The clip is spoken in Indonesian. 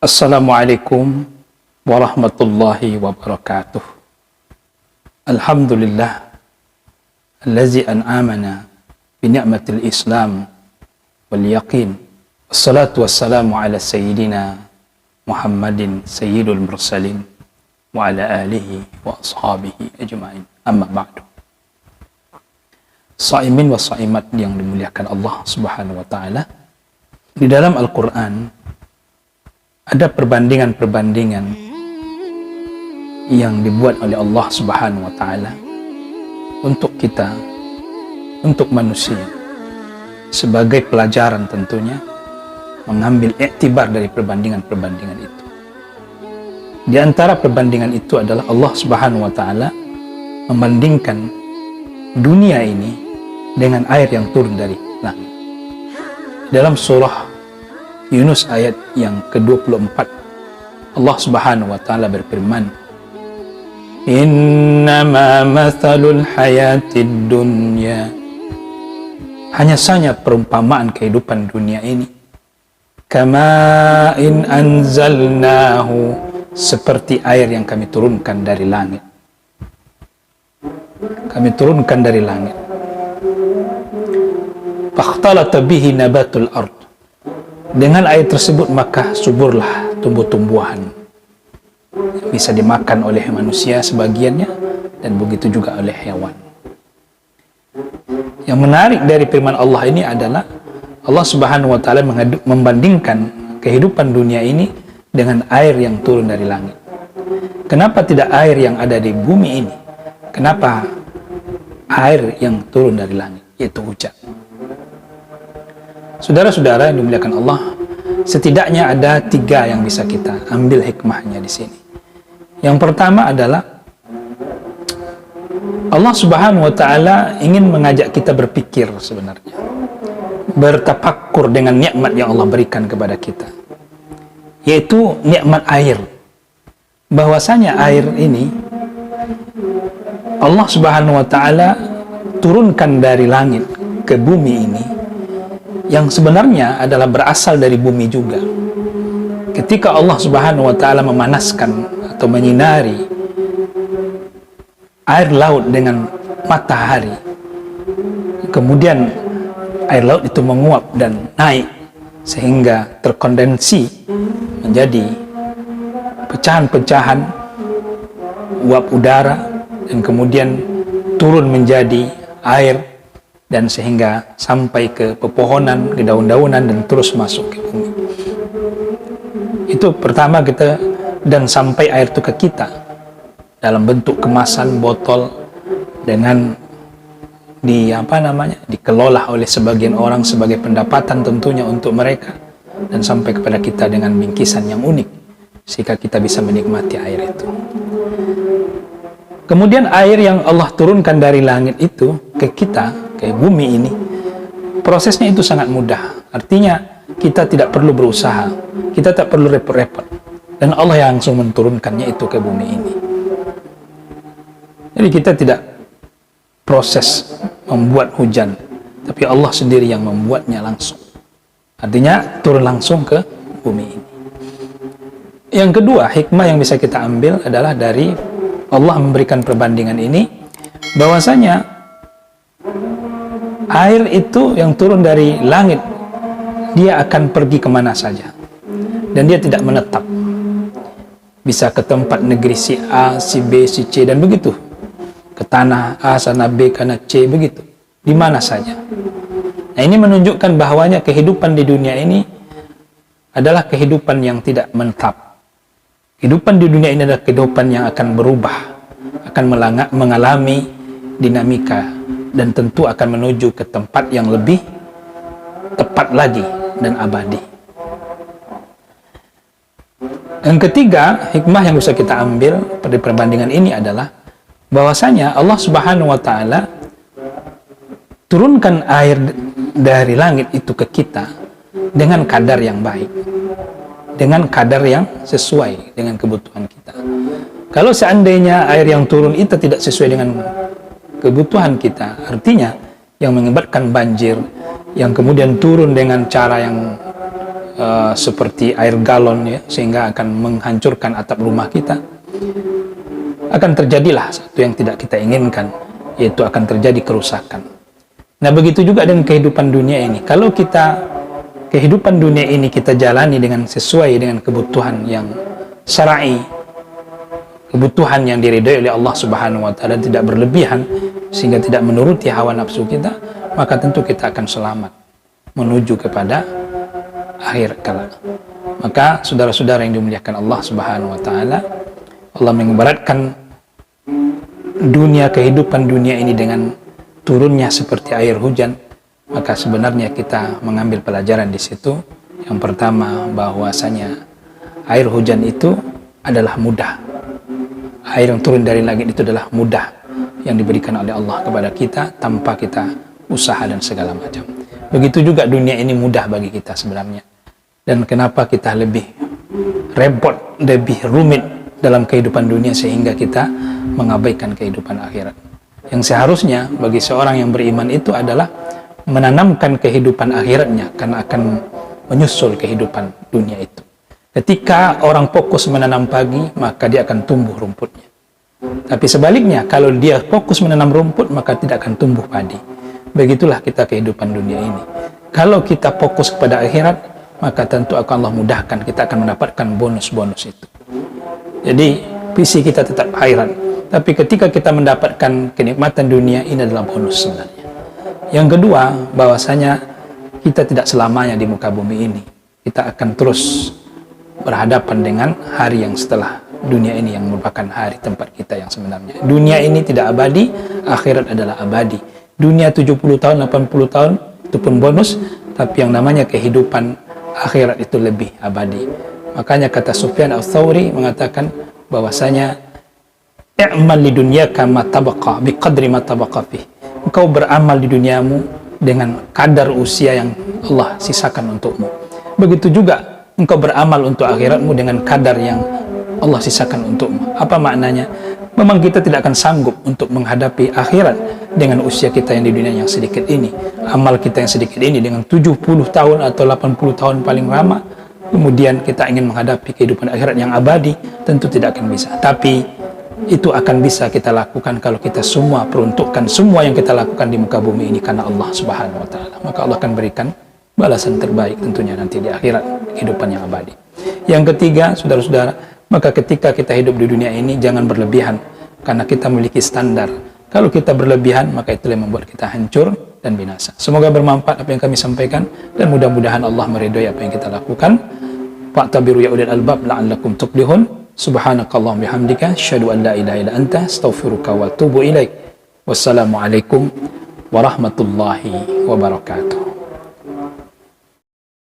Assalamualaikum warahmatullahi wabarakatuh. Alhamdulillah allazi an'amana bi ni'matil Islam wal yaqin. Wassalatu wassalamu ala sayyidina Muhammadin sayyidul mursalin wa ala alihi wa ashabihi ajma'in. Amma ba'du. Shaimin wa shaimat yang dimuliakan Allah Subhanahu wa taala. Di dalam Al-Qur'an ada perbandingan-perbandingan yang dibuat oleh Allah Subhanahu wa taala untuk kita, untuk manusia, sebagai pelajaran tentunya mengambil iktibar dari perbandingan-perbandingan itu. Di antara perbandingan itu adalah Allah Subhanahu wa taala membandingkan dunia ini dengan air yang turun dari langit. Dalam surah Yunus ayat yang ke-24, Allah Subhanahu wa taala berfirman, "Innama mathalul hayatid dunya." Hanya saja perumpamaan kehidupan dunia ini, kama in anzalnahu, seperti air yang kami turunkan dari langit. Kami turunkan dari langit. Fakhtalata bihi nabatul ard. Dengan air tersebut maka suburlah tumbuh-tumbuhan. Bisa dimakan oleh manusia sebagiannya dan begitu juga oleh hewan. Yang menarik dari firman Allah ini adalah Allah Subhanahu wa taala membandingkan kehidupan dunia ini dengan air yang turun dari langit. Kenapa tidak air yang ada di bumi ini? Kenapa air yang turun dari langit, yaitu hujan? Saudara-saudara yang dimuliakan Allah, setidaknya ada 3 yang bisa kita ambil hikmahnya di sini. Yang pertama adalah Allah Subhanahu wa taala ingin mengajak kita berpikir sebenarnya, bertafakkur dengan nikmat yang Allah berikan kepada kita, yaitu nikmat air. Bahwasanya air ini Allah Subhanahu wa taala turunkan dari langit ke bumi ini, yang sebenarnya adalah berasal dari bumi juga. Ketika Allah Subhanahu wa taala memanaskan atau menyinari air laut dengan matahari, kemudian air laut itu menguap dan naik sehingga terkondensi menjadi pecahan-pecahan uap udara, dan kemudian turun menjadi air, dan sehingga sampai ke pepohonan, ke daun-daunan, dan terus masuk ke bumi. Itu pertama kita, dan sampai air itu ke kita dalam bentuk kemasan botol dengan dikelola oleh sebagian orang sebagai pendapatan tentunya untuk mereka, dan sampai kepada kita dengan bingkisan yang unik sehingga kita bisa menikmati air itu. Kemudian air yang Allah turunkan dari langit itu ke kita, ke bumi ini, prosesnya itu sangat mudah. Artinya kita tidak perlu berusaha, kita tak perlu repot-repot, dan Allah yang langsung menurunkannya itu ke bumi ini. Jadi kita tidak proses membuat hujan, tapi Allah sendiri yang membuatnya langsung. Artinya turun langsung ke bumi ini. Yang kedua, hikmah yang bisa kita ambil adalah dari Allah memberikan perbandingan ini, bahwasanya air itu yang turun dari langit, dia akan pergi kemana saja, dan dia tidak menetap. Bisa ke tempat negeri si A, si B, si C, dan begitu. Ke tanah A, sana B, sana C, begitu. Di mana saja. Nah, ini menunjukkan bahwanya kehidupan di dunia ini adalah kehidupan yang tidak menetap. Kehidupan di dunia ini adalah kehidupan yang akan berubah, akan mengalami dinamika, dan tentu akan menuju ke tempat yang lebih tepat lagi dan abadi. Yang ketiga, hikmah yang bisa kita ambil pada perbandingan ini adalah bahwasanya Allah Subhanahu wa taala turunkan air dari langit itu ke kita dengan kadar yang baik, dengan kadar yang sesuai dengan kebutuhan kita. Kalau seandainya air yang turun itu tidak sesuai dengan kebutuhan kita, artinya yang mengakibatkan banjir, yang kemudian turun dengan cara yang seperti air galon ya, sehingga akan menghancurkan atap rumah kita, akan terjadilah satu yang tidak kita inginkan, yaitu akan terjadi kerusakan. Nah, begitu juga dengan kehidupan dunia ini. Kalau kehidupan dunia ini kita jalani dengan sesuai dengan kebutuhan yang syar'i, kebutuhan yang diridhai oleh Allah Subhanahu wa taala, tidak berlebihan sehingga tidak menuruti hawa nafsu kita, maka tentu kita akan selamat menuju kepada akhir kala. Maka saudara-saudara yang dimuliakan Allah Subhanahu wa taala, Allah mengibaratkan dunia, kehidupan dunia ini dengan turunnya seperti air hujan. Maka sebenarnya kita mengambil pelajaran di situ. Yang pertama, bahwasanya air hujan itu adalah mudah. Air yang turun dari langit itu adalah mudah yang diberikan oleh Allah kepada kita tanpa kita usaha dan segala macam. Begitu juga dunia ini mudah bagi kita sebenarnya. Dan kenapa kita lebih repot, lebih rumit dalam kehidupan dunia sehingga kita mengabaikan kehidupan akhirat. Yang seharusnya bagi seorang yang beriman itu adalah menanamkan kehidupan akhiratnya, karena akan menyusul kehidupan dunia itu. Ketika orang fokus menanam padi, maka dia akan tumbuh rumputnya. Tapi sebaliknya, kalau dia fokus menanam rumput, maka tidak akan tumbuh padi. Begitulah kita kehidupan dunia ini. Kalau kita fokus kepada akhirat, maka tentu akan Allah mudahkan, kita akan mendapatkan bonus-bonus itu. Jadi visi kita tetap akhirat. Tapi ketika kita mendapatkan kenikmatan dunia, ini adalah bonus sebenarnya. Yang kedua, bahwasanya kita tidak selamanya di muka bumi ini. Kita akan terus berhadapan dengan hari yang setelah dunia ini, yang merupakan hari tempat kita yang sebenarnya. Dunia ini tidak abadi, akhirat adalah abadi. Dunia 70 tahun, 80 tahun, itu pun bonus, tapi yang namanya kehidupan akhirat itu lebih abadi. Makanya kata Sufyan Ats-Tsauri mengatakan bahwasanya i'mal li dunyaka ma tabaqa biqadri ma tabaqa fi. Engkau beramal di duniamu dengan kadar usia yang Allah sisakan untukmu. Begitu juga engkau beramal untuk akhiratmu dengan kadar yang Allah sisakan untukmu. Apa maknanya? Memang kita tidak akan sanggup untuk menghadapi akhirat dengan usia kita yang di dunia yang sedikit ini. Amal kita yang sedikit ini dengan 70 tahun atau 80 tahun paling lama, kemudian kita ingin menghadapi kehidupan akhirat yang abadi, tentu tidak akan bisa. Tapi itu akan bisa kita lakukan kalau kita semua peruntukkan semua yang kita lakukan di muka bumi ini karena Allah Subhanahu wa taala. Maka Allah akan berikan balasan terbaik tentunya nanti di akhirat, kehidupan yang abadi. Yang ketiga, saudara-saudara, maka ketika kita hidup di dunia ini jangan berlebihan, karena kita memiliki standar. Kalau kita berlebihan, maka itulah yang membuat kita hancur dan binasa. Semoga bermanfaat apa yang kami sampaikan, dan mudah-mudahan Allah meridhai apa yang kita lakukan. Fa'tabiru ya ulil albab la'allakum tuflihun. Subhanakallahumma bihamdika asyhadu an la ilaha illa anta astaghfiruka wa atubu ilaik. Wassalamualaikum warahmatullahi wabarakatuh.